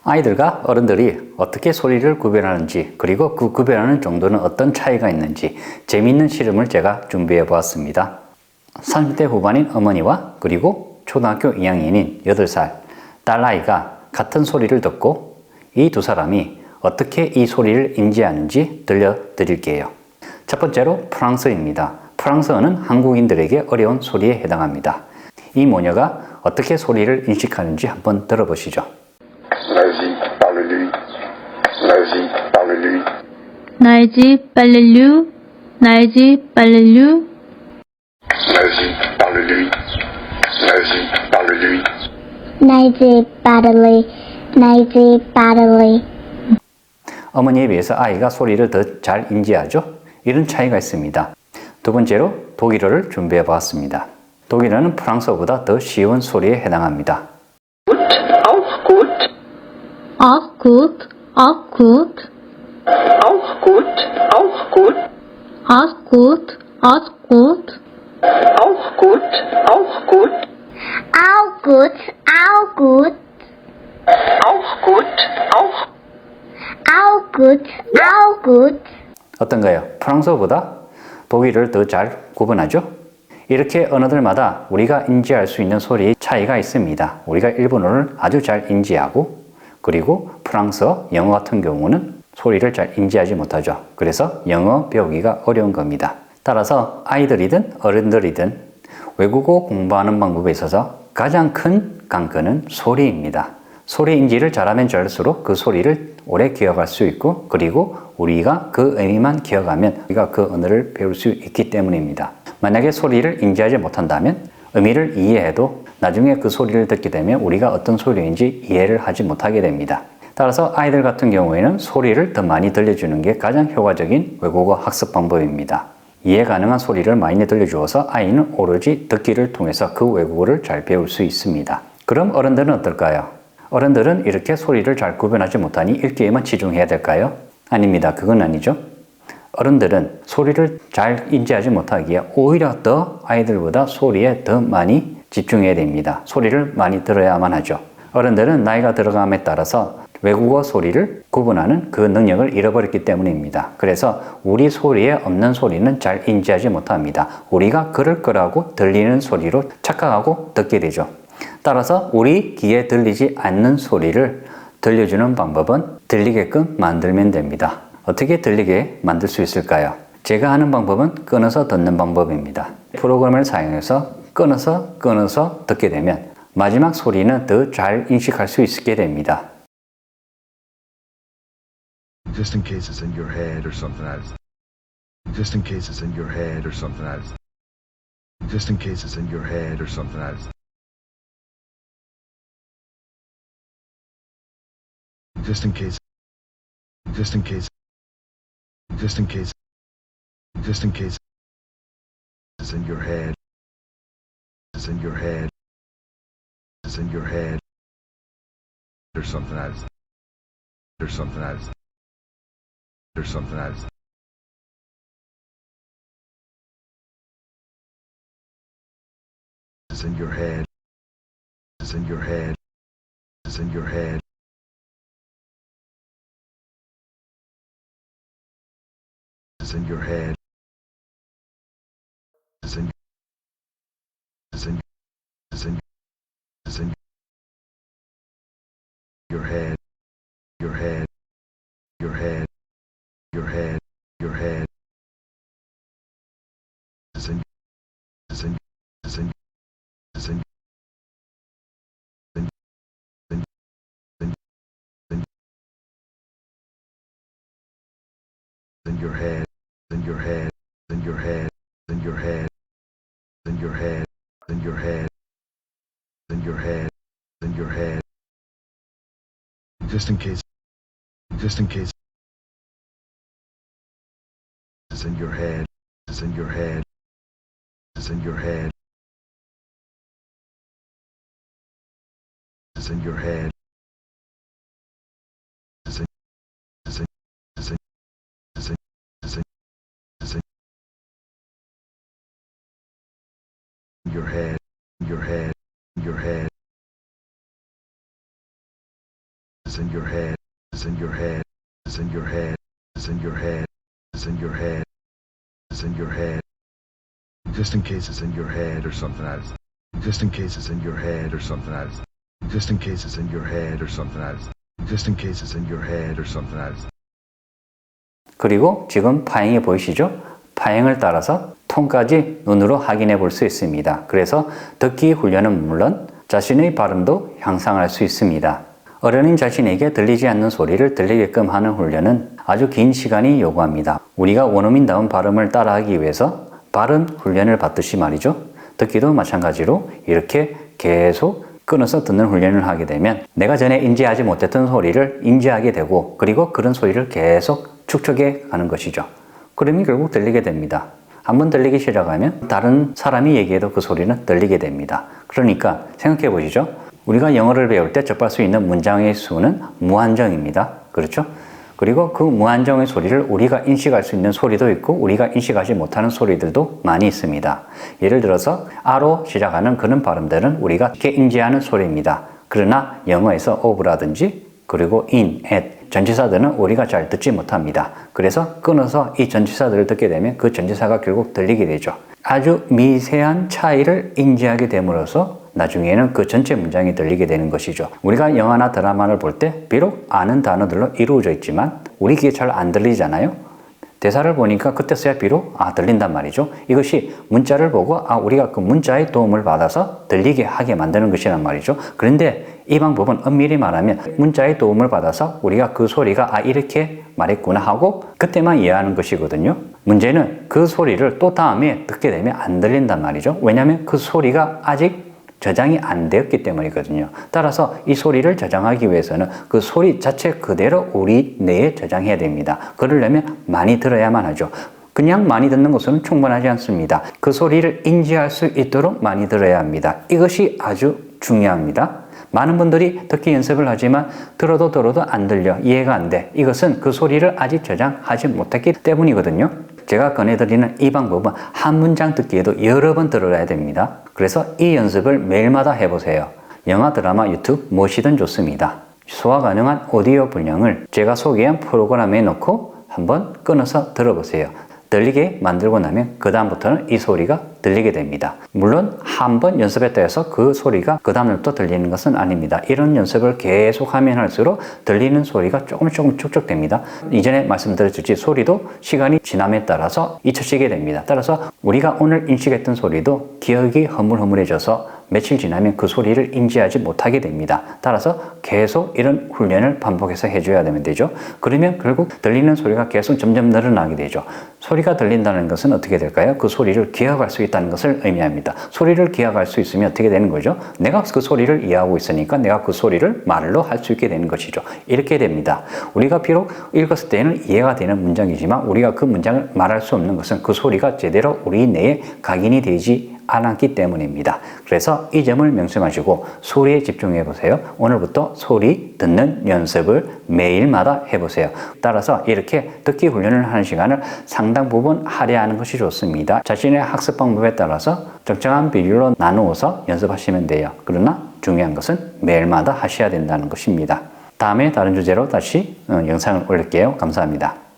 아이들과 어른들이 어떻게 소리를 구별하는지, 그리고 그 구별하는 정도는 어떤 차이가 있는지 재미있는 실험을 제가 준비해 보았습니다. 30대 후반인 어머니와 그리고 초등학교 2학년인 8살 딸아이가 같은 소리를 듣고 이 두 사람이 어떻게 이 소리를 인지하는지 들려드릴게요. 첫 번째로 프랑스어입니다. 프랑스어는 한국인들에게 어려운 소리에 해당합니다. 이 모녀가 어떻게 소리를 인식하는지 한번 들어보시죠. Naiji parle-lui, Naiji parle-lui. Naiji parle-lui, Naiji parle-lui. 어머니에 비해서 아이가 소리를 더 잘 인지하죠? 이런 차이가 있습니다. 두 번째로 독일어를 준비해 보았습니다. 독일어는 프랑스어보다 더 쉬운 소리에 해당합니다. Auch gut, auch gut. Auch gut, auch gut. Auch gut, auch gut. Auch gut, auch gut. Auch gut, auch gut. Auch gut, auch. Auch gut, auch gut. 어떤가요? 프랑스어보다 독일어를 더 잘 구분하죠? 이렇게 언어들마다 우리가 인지할 수 있는 소리의 차이가 있습니다. 우리가 일본어를 아주 잘 인지하고, 그리고 프랑스어, 영어 같은 경우는 소리를 잘 인지하지 못하죠. 그래서 영어 배우기가 어려운 겁니다. 따라서 아이들이든 어른들이든 외국어 공부하는 방법에 있어서 가장 큰 관건은 소리입니다. 소리 인지를 잘하면 잘할수록 그 소리를 오래 기억할 수 있고, 그리고 우리가 그 의미만 기억하면 우리가 그 언어를 배울 수 있기 때문입니다. 만약에 소리를 인지하지 못한다면 의미를 이해해도 나중에 그 소리를 듣게 되면 우리가 어떤 소리인지 이해를 하지 못하게 됩니다. 따라서 아이들 같은 경우에는 소리를 더 많이 들려주는 게 가장 효과적인 외국어 학습 방법입니다. 이해 가능한 소리를 많이 들려주어서 아이는 오로지 듣기를 통해서 그 외국어를 잘 배울 수 있습니다. 그럼 어른들은 어떨까요? 어른들은 이렇게 소리를 잘 구분하지 못하니 읽기에만 치중해야 될까요? 아닙니다. 그건 아니죠. 어른들은 소리를 잘 인지하지 못하기에 오히려 더 아이들보다 소리에 더 많이 집중해야 됩니다. 소리를 많이 들어야만 하죠. 어른들은 나이가 들어감에 따라서 외국어 소리를 구분하는 그 능력을 잃어버렸기 때문입니다. 그래서 우리 소리에 없는 소리는 잘 인지하지 못합니다. 우리가 그럴 거라고 들리는 소리로 착각하고 듣게 되죠. 따라서 우리 귀에 들리지 않는 소리를 들려주는 방법은 들리게끔 만들면 됩니다. 어떻게 들리게 만들 수 있을까요? 제가 하는 방법은 끊어서 듣는 방법입니다. 프로그램을 사용해서 끊어서 듣게 되면 마지막 소리는 더 잘 인식할 수 있게 됩니다. Just in case it's in your head or something else. Just in case it's in your head or something else. Just in case it's in your head or something else. Just in case. Just in case. Just in case. Just in case it's in your head. It's in your head. It's in your head. There's something else. There's something else. There's something else. It's in your head. It's in your head. It's in your head. It's in your head. It's in. It's in. It's in. It's in your head. Your head. Your head. Your head. Your head. It's in. It's in. It's in. It's in. In your head. In your head. In your head. In your head. In your head. In your head. In your head. In your head. Just in case. Just in case. It's in your head. It's in your head. It's in your head. It's in your head. It's in. It's in. It's in. It's in. It's in. It's in your head. Your head. Your head. is in your head, is in your head, is in your head, is in your head, is in your head, is in your head. Just in case it's in your head or something else. Just in case it's in your head or something else. Just in case it's in your head or something else. Just in case it's in your head or something else. 그리고 지금 파행이 보이시죠? 파행을 따라서 톤까지 눈으로 확인해 볼 수 있습니다. 그래서 듣기 훈련은 물론 자신의 발음도 향상할 수 있습니다. 어른인 자신에게 들리지 않는 소리를 들리게끔 하는 훈련은 아주 긴 시간이 요구합니다. 우리가 원어민다운 발음을 따라하기 위해서 발음 훈련을 받듯이 말이죠. 듣기도 마찬가지로 이렇게 계속 끊어서 듣는 훈련을 하게 되면 내가 전에 인지하지 못했던 소리를 인지하게 되고 그리고 그런 소리를 계속 축적해 가는 것이죠. 그러면 결국 들리게 됩니다. 한번 들리기 시작하면 다른 사람이 얘기해도 그 소리는 들리게 됩니다. 그러니까 생각해 보시죠. 우리가 영어를 배울 때 접할 수 있는 문장의 수는 무한정입니다. 그렇죠? 그리고 그 무한정의 소리를 우리가 인식할 수 있는 소리도 있고 우리가 인식하지 못하는 소리들도 많이 있습니다. 예를 들어서 A로 시작하는 그런 발음들은 우리가 쉽게 인지하는 소리입니다. 그러나 영어에서 of라든지 그리고 in, at 전치사들은 우리가 잘 듣지 못합니다. 그래서 끊어서 이 전치사들을 듣게 되면 그 전치사가 결국 들리게 되죠. 아주 미세한 차이를 인지하게 됨으로써 나중에는 그 전체 문장이 들리게 되는 것이죠. 우리가 영화나 드라마를 볼 때 비록 아는 단어들로 이루어져 있지만 우리 귀에 잘 안 들리잖아요. 대사를 보니까 그때서야 비록 들린단 말이죠. 이것이 문자를 보고 우리가 그 문자의 도움을 받아서 들리게 하게 만드는 것이란 말이죠. 그런데 이 방법은 엄밀히 말하면 문자의 도움을 받아서 우리가 그 소리가 이렇게 말했구나 하고 그때만 이해하는 것이거든요. 문제는 그 소리를 또 다음에 듣게 되면 안 들린단 말이죠. 왜냐하면 그 소리가 아직 저장이 안 되었기 때문이거든요. 따라서 이 소리를 저장하기 위해서는 그 소리 자체 그대로 우리 뇌에 저장해야 됩니다. 그러려면 많이 들어야만 하죠. 그냥 많이 듣는 것은 충분하지 않습니다. 그 소리를 인지할 수 있도록 많이 들어야 합니다. 이것이 아주 중요합니다. 많은 분들이 듣기 연습을 하지만 들어도 안 들려, 이해가 안 돼. 이것은 그 소리를 아직 저장하지 못했기 때문이거든요. 제가 권해드리는 이 방법은 한 문장 듣기에도 여러 번 들어야 됩니다. 그래서 이 연습을 매일마다 해보세요. 영화, 드라마, 유튜브 무엇이든 좋습니다. 소화 가능한 오디오 분량을 제가 소개한 프로그램에 넣고 한번 끊어서 들어보세요. 들리게 만들고 나면 그 다음부터는 이 소리가 들리게 됩니다. 물론 한 번 연습했다 해서 그 소리가 그 다음부터 들리는 것은 아닙니다. 이런 연습을 계속 하면 할수록 들리는 소리가 조금 축적됩니다. 이전에 말씀드렸듯이 소리도 시간이 지남에 따라서 잊혀지게 됩니다. 따라서 우리가 오늘 인식했던 소리도 기억이 허물허물해져서 며칠 지나면 그 소리를 인지하지 못하게 됩니다. 따라서 계속 이런 훈련을 반복해서 해줘야 되면 되죠. 그러면 결국 들리는 소리가 계속 점점 늘어나게 되죠. 소리가 들린다는 것은 어떻게 될까요? 그 소리를 기억할 수 있다는 것을 의미합니다. 소리를 기억할 수 있으면 어떻게 되는 거죠? 내가 그 소리를 이해하고 있으니까 내가 그 소리를 말로 할 수 있게 되는 것이죠. 이렇게 됩니다. 우리가 비록 읽었을 때는 이해가 되는 문장이지만 우리가 그 문장을 말할 수 없는 것은 그 소리가 제대로 우리 뇌에 각인이 되지 않았기 때문입니다. 그래서 이 점을 명심하시고 소리에 집중해 보세요. 오늘부터 소리 듣는 연습을 매일마다 해보세요. 따라서 이렇게 듣기 훈련을 하는 시간을 상당 부분 할애하는 것이 좋습니다. 자신의 학습 방법에 따라서 적정한 비율로 나누어서 연습하시면 돼요. 그러나 중요한 것은 매일마다 하셔야 된다는 것입니다. 다음에 다른 주제로 다시 영상을 올릴게요. 감사합니다.